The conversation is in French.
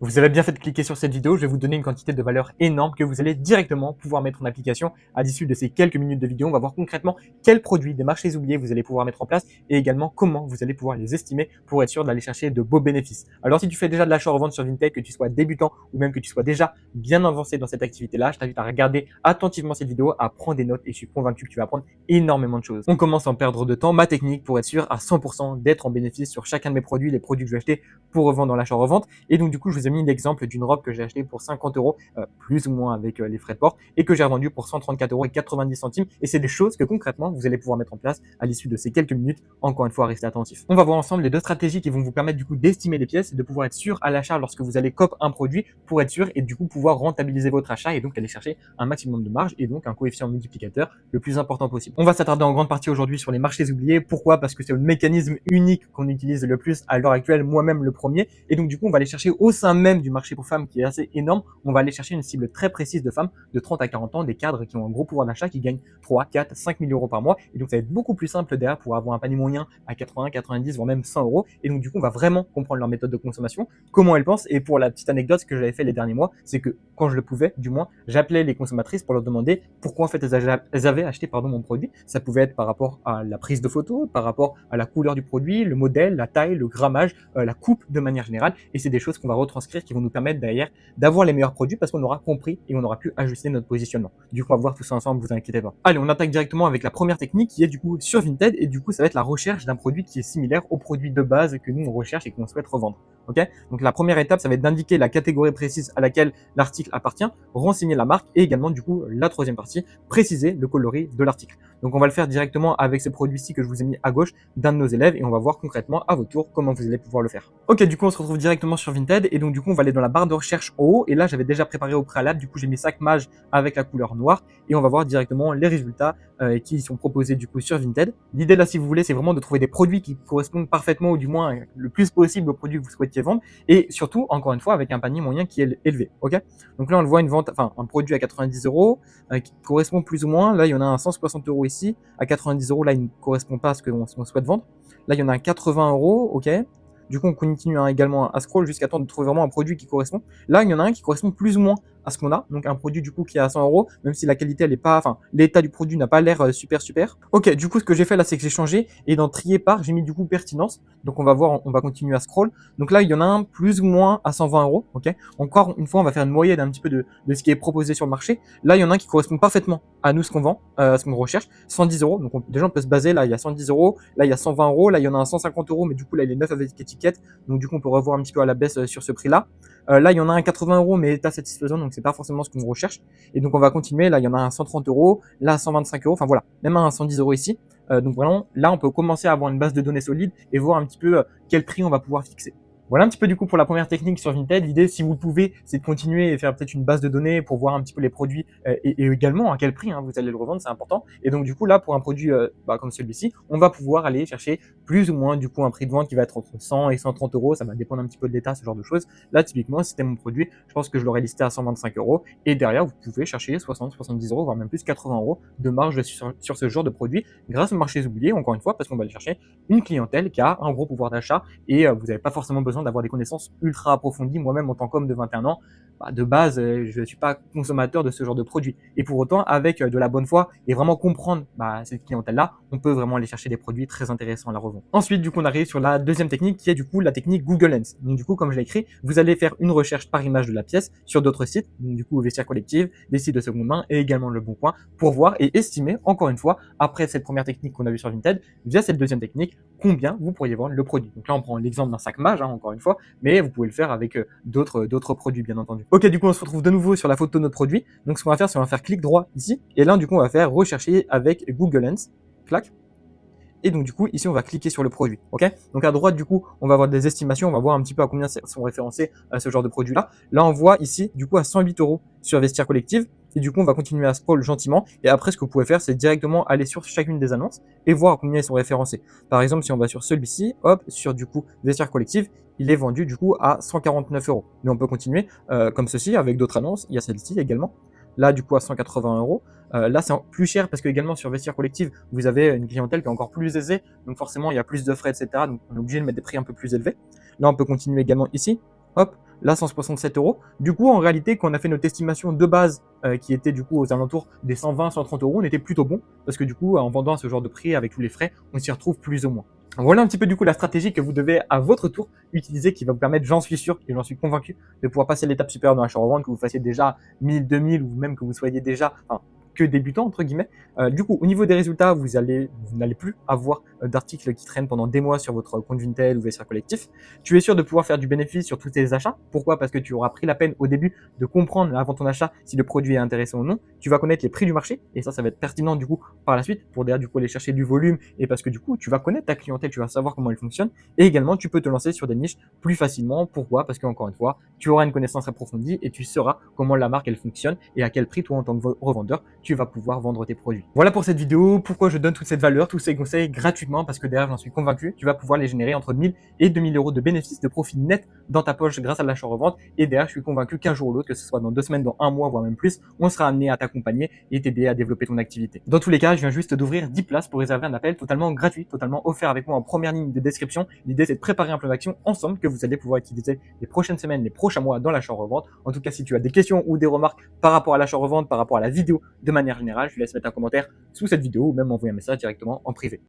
Vous avez bien fait de cliquer sur cette vidéo, je vais vous donner une quantité de valeur énorme que vous allez directement pouvoir mettre en application. À l'issue de ces quelques minutes de vidéo, on va voir concrètement quels produits des marchés oubliés vous allez pouvoir mettre en place et également comment vous allez pouvoir les estimer pour être sûr d'aller chercher de beaux bénéfices. Alors si tu fais déjà de l'achat-revente sur Vinted, que tu sois débutant ou même que tu sois déjà bien avancé dans cette activité-là, je t'invite à regarder attentivement cette vidéo, à prendre des notes et je suis convaincu que tu vas apprendre énormément de choses. On commence sans perdre de temps, ma technique pour être sûr à 100% d'être en bénéfice sur chacun de mes produits, les produits que je vais acheter pour revendre dans l'achat-revente. Et donc, du coup, je vous ai mis l'exemple d'une robe que j'ai achetée pour 50 euros, plus ou moins avec les frais de port, et que j'ai revendu pour 134 euros et 90 centimes. Et c'est des choses que concrètement, vous allez pouvoir mettre en place à l'issue de ces quelques minutes. Encore une fois, restez attentifs. On va voir ensemble les deux stratégies qui vont vous permettre du coup d'estimer les pièces et de pouvoir être sûr à l'achat lorsque vous allez cop un produit pour être sûr et du coup pouvoir rentabiliser votre achat et donc aller chercher un maximum de marge et donc un coefficient multiplicateur le plus important possible. On va s'attarder en grande partie aujourd'hui sur les marchés oubliés. Pourquoi? Parce que c'est le mécanisme unique qu'on utilise le plus à l'heure actuelle, moi-même le premier. Et donc, du coup, on va aller chercher au sein même du marché pour femmes qui est assez énorme, on va aller chercher une cible très précise de femmes de 30 à 40 ans, des cadres qui ont un gros pouvoir d'achat, qui gagnent 3, 4, 5 000 euros par mois. Et donc, ça va être beaucoup plus simple derrière pour avoir un panier moyen à 80, 90, voire même 100 euros. Et donc, du coup, on va vraiment comprendre leur méthode de consommation, comment elles pensent. Et pour la petite anecdote, ce que j'avais fait les derniers mois, c'est que quand je le pouvais, du moins, j'appelais les consommatrices pour leur demander pourquoi en fait elles avaient acheté mon produit. Ça pouvait être par rapport à la prise de photo, par rapport à la couleur du produit, le modèle, la taille, le grammage, la coupe de manière générale. Et c'est des choses qu'on va retranscrire qui vont nous permettre derrière d'avoir les meilleurs produits parce qu'on aura compris et on aura pu ajuster notre positionnement. Du coup, on va voir tout ça ensemble, vous inquiétez pas. Allez, on attaque directement avec la première technique qui est du coup sur Vinted et du coup, ça va être la recherche d'un produit qui est similaire au produit de base que nous on recherche et qu'on souhaite revendre. Ok? Donc la première étape, ça va être d'indiquer la catégorie précise à laquelle l'article appartient, renseigner la marque et également du coup la troisième partie, préciser le coloris de l'article. Donc on va le faire directement avec ce produit-ci que je vous ai mis à gauche d'un de nos élèves et on va voir concrètement à votre tour comment vous allez pouvoir le faire. Ok, du coup on se retrouve directement sur Vinted et donc du coup on va aller dans la barre de recherche en haut et là j'avais déjà préparé au préalable, du coup j'ai mis sac mage avec la couleur noire et on va voir directement les résultats qui sont proposés du coup sur Vinted. L'idée là si vous voulez c'est vraiment de trouver des produits qui correspondent parfaitement ou du moins le plus possible aux produits que vous souhaitiez vendre et surtout encore une fois avec un panier moyen qui est élevé. Ok, donc là on le voit une vente, enfin un produit à 90 euros qui correspond plus ou moins. Là il y en a un 160 euros ici à 90 euros, là il ne correspond pas à ce qu'on souhaite vendre. Là il y en a un 80 euros, ok. Du coup, on continue également à scroll jusqu'à temps de trouver vraiment un produit qui correspond. Là, il y en a un qui correspond plus ou moins à ce qu'on a. Donc, un produit du coup qui est à 100 euros, même si la qualité, elle est pas, enfin, l'état du produit n'a pas l'air super. Ok, du coup, ce que j'ai fait là, c'est que j'ai changé et dans trier par, j'ai mis du coup pertinence. Donc, on va voir, on va continuer à scroll. Donc là, il y en a un plus ou moins à 120 euros. Ok. Encore une fois, on va faire une moyenne un petit peu de ce qui est proposé sur le marché. Là, il y en a un qui correspond parfaitement à nous, ce qu'on vend, ce qu'on recherche. 110 euros. Donc, déjà, on peut se baser. Là, il y a 110 euros. Là, il y a 120 euros. Là, il y en a un 150 euros, mais du coup, là, il est neuf avec étiquette. Donc, du coup, on peut revoir un petit peu à la baisse sur ce prix-là. Là, il y en a un 80 euros, mais état satisfaisant, donc c'est pas forcément ce qu'on recherche. Et donc, on va continuer. Là, il y en a un 130 euros. Là, 125 euros. Enfin, voilà. Même un 110 euros ici. Donc, vraiment, là, on peut commencer à avoir une base de données solide et voir un petit peu quel prix on va pouvoir fixer. Voilà un petit peu du coup pour la première technique sur Vinted. L'idée, si vous le pouvez, c'est de continuer et faire peut-être une base de données pour voir un petit peu les produits et également à quel prix vous allez le revendre, c'est important. Et donc du coup là, pour un produit comme celui-ci, on va pouvoir aller chercher plus ou moins du coup un prix de vente qui va être entre 100 et 130 euros. Ça va dépendre un petit peu de l'état, ce genre de choses. Là, typiquement, si c'était mon produit, je pense que je l'aurais listé à 125 euros. Et derrière, vous pouvez chercher 60, 70 euros, voire même plus 80 euros de marge sur ce genre de produit grâce aux marchés oubliés, encore une fois, parce qu'on va aller chercher une clientèle qui a un gros pouvoir d'achat et vous n'avez pas forcément besoin d'avoir des connaissances ultra approfondies. Moi-même, en tant qu'homme de 21 ans, de base, je ne suis pas consommateur de ce genre de produits. Et pour autant, avec de la bonne foi et vraiment comprendre cette clientèle-là, on peut vraiment aller chercher des produits très intéressants à la revente. Ensuite, du coup, on arrive sur la deuxième technique qui est du coup la technique Google Lens. Donc du coup, comme je l'ai écrit, vous allez faire une recherche par image de la pièce sur d'autres sites, donc du coup Vestiaire Collective, des sites de seconde main et également Le Bon Coin pour voir et estimer, encore une fois, après cette première technique qu'on a vue sur Vinted, via cette deuxième technique, combien vous pourriez vendre le produit. Donc là, on prend l'exemple d'un sac mage, encore une fois, mais vous pouvez le faire avec d'autres produits, bien entendu. Ok, du coup, on se retrouve de nouveau sur la photo de notre produit. Donc, ce qu'on va faire, c'est qu'on va faire clic droit ici. Et là, du coup, on va faire rechercher avec Google Lens. Clac. Et donc, du coup, ici, on va cliquer sur le produit. Ok. Donc, à droite, du coup, on va avoir des estimations. On va voir un petit peu à combien sont référencés ce genre de produit-là. Là, on voit ici, du coup, à 108 euros sur Vestiaire Collective. Et du coup, on va continuer à scroll gentiment. Et après, ce que vous pouvez faire, c'est directement aller sur chacune des annonces et voir à combien ils sont référencés. Par exemple, si on va sur celui-ci, hop, sur du coup Vestiaire Collective, il est vendu du coup à 149 euros. Mais on peut continuer comme ceci avec d'autres annonces. Il y a celle-ci également. Là, du coup, à 180 euros. Là, c'est plus cher parce que également sur Vestiaire Collective, vous avez une clientèle qui est encore plus aisée. Donc forcément, il y a plus de frais, etc. Donc on est obligé de mettre des prix un peu plus élevés. Là, on peut continuer également ici. Hop, là 167 euros. Du coup, en réalité, quand on a fait notre estimation de base qui était du coup aux alentours des 120, 130 euros, on était plutôt bon parce que du coup, en vendant à ce genre de prix avec tous les frais, on s'y retrouve plus ou moins. Voilà un petit peu du coup la stratégie que vous devez à votre tour utiliser qui va vous permettre, j'en suis sûr et j'en suis convaincu, de pouvoir passer l'étape supérieure dans l'achat-revente, que vous fassiez déjà 1000, 2000 ou même que vous soyez déjà que débutant entre guillemets. Du coup, au niveau des résultats, vous n'allez plus avoir d'articles qui traînent pendant des mois sur votre compte Vinted ou vestiaire collectif. Tu es sûr de pouvoir faire du bénéfice sur tous tes achats. Pourquoi? Parce que tu auras pris la peine au début de comprendre avant ton achat si le produit est intéressant ou non. Tu vas connaître les prix du marché et ça va être pertinent du coup par la suite pour derrière du coup aller chercher du volume et parce que du coup tu vas connaître ta clientèle, tu vas savoir comment elle fonctionne et également tu peux te lancer sur des niches plus facilement. Pourquoi? Parce qu'encore une fois, tu auras une connaissance approfondie et tu sauras comment la marque elle fonctionne et à quel prix toi en tant que revendeur tu vas pouvoir vendre tes produits. Voilà pour cette vidéo. Pourquoi je donne toute cette valeur, tous ces conseils gratuitement? Parce que derrière, j'en suis convaincu, tu vas pouvoir les générer entre 1000 et 2000 euros de bénéfices, de profit net dans ta poche grâce à l'achat-revente. Et derrière, je suis convaincu qu'un jour ou l'autre, que ce soit dans 2 semaines, dans un mois, voire même plus, on sera amené à t'accompagner et t'aider à développer ton activité. Dans tous les cas, je viens juste d'ouvrir 10 places pour réserver un appel totalement gratuit, totalement offert avec moi en première ligne de description. L'idée, c'est de préparer un plan d'action ensemble que vous allez pouvoir utiliser les prochaines semaines, les prochains mois dans l'achat-revente. En tout cas, si tu as des questions ou des remarques par rapport à l'achat-revente, par rapport à la vidéo de manière générale, je te laisse mettre un commentaire sous cette vidéo ou même m'envoyer un message directement en privé.